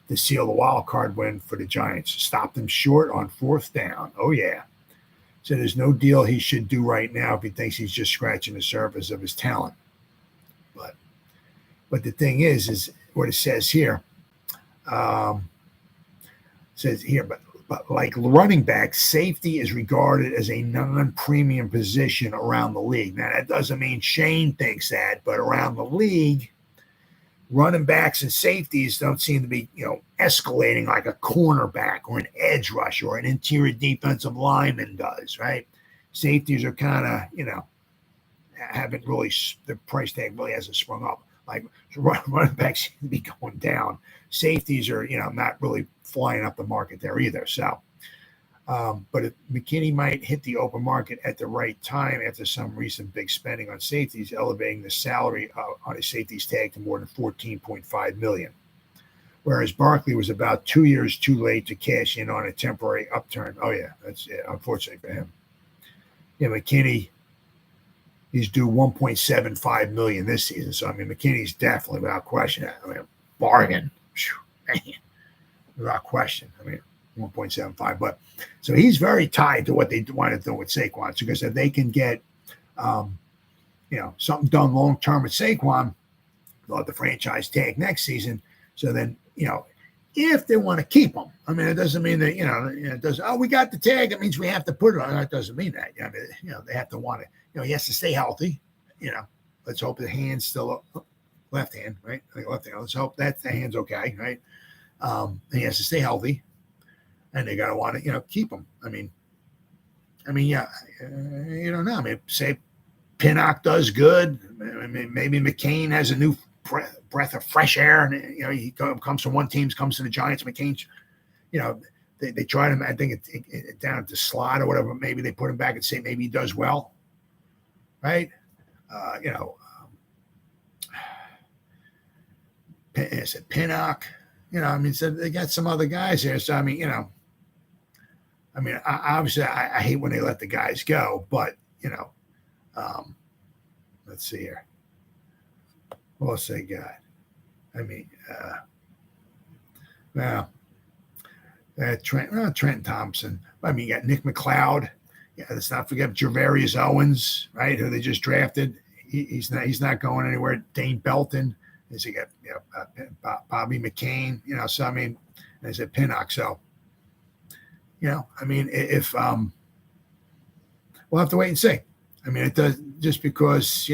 to seal the wild card win for the Giants. Stopped him short on 4th down. Oh, yeah. So there's no deal he should do right now if he thinks he's just scratching the surface of his talent. But the thing is what it says here. But like running back, safety is regarded as a non-premium position around the league. Now, that doesn't mean Shane thinks that, but around the league, running backs and safeties don't seem to be, escalating like a cornerback or an edge rusher or an interior defensive lineman does, right? Safeties are kind of, haven't really, the price tag really hasn't sprung up. Like running backs seem to be going down. Safeties are, not really flying up the market there either. So, but if McKinney might hit the open market at the right time after some recent big spending on safeties, elevating the salary on his safeties tag to more than $14.5 million. Whereas Barkley was about 2 years too late to cash in on a temporary upturn. Oh, yeah, that's unfortunate for him. McKinney, he's due $1.75 million this season. So, McKinney's definitely, without question, bargain. Man, without question. 1.75. But so he's very tied to what they want to do with Saquon. Because if they can get, something done long term with Saquon, they'll have the franchise tag next season. So then, if they want to keep him, it doesn't mean that, it doesn't, we got the tag. It means we have to put it on. That doesn't mean that. They have to want to, he has to stay healthy. Let's hope the hand's still up. Left hand, right? I think left hand. Let's hope that the hand's okay, right? He has to stay healthy, and they gotta want to, keep him. You don't know. Say Pinnock does good. Maybe McCain has a new breath of fresh air, and he comes from one team, comes to the Giants. McCain, they tried him. I think it down at the slot or whatever. Maybe they put him back and say maybe he does well, right? Is it Pinnock? So they got some other guys there. So, obviously I hate when they let the guys go, but, let's see here. What else they got? Trent Thompson. You got Nick McLeod. Yeah, let's not forget Javarius Owens, right, who they just drafted. He's not going anywhere. Dane Belton. You got Bobby McCain, so I said Pinnock. So, if we'll have to wait and see. It does just because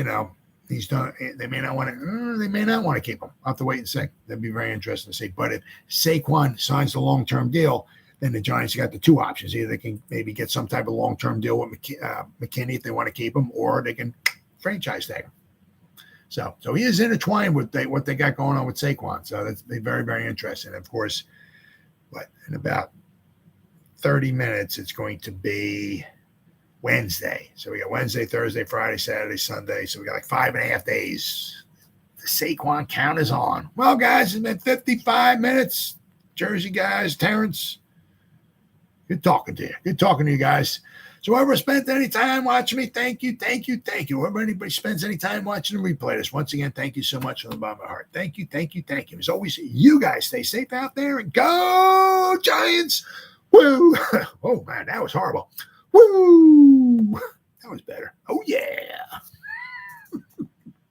he's done. They may not want to keep him. I'll have to wait and see. That'd be very interesting to see. But if Saquon signs the long-term deal, then the Giants got the 2 options. Either they can maybe get some type of long-term deal with McKinney if they want to keep him, or they can franchise tag him. So he is intertwined with what they got going on with Saquon. So that's very, very interesting. Of course, but in about 30 minutes, it's going to be Wednesday. So we got Wednesday, Thursday, Friday, Saturday, Sunday. So we got like 5.5 days. The Saquon count is on. Well, guys, it's been 55 minutes. Jersey guys, Terrence, good talking to you. Good talking to you guys. So whoever spent any time watching me, thank you. Whoever anybody spends any time watching the replay this, once again, thank you so much from the bottom of my heart. Thank you. As always, you guys stay safe out there and go Giants. Woo! Oh, man, that was horrible. Woo! That was better. Oh, yeah.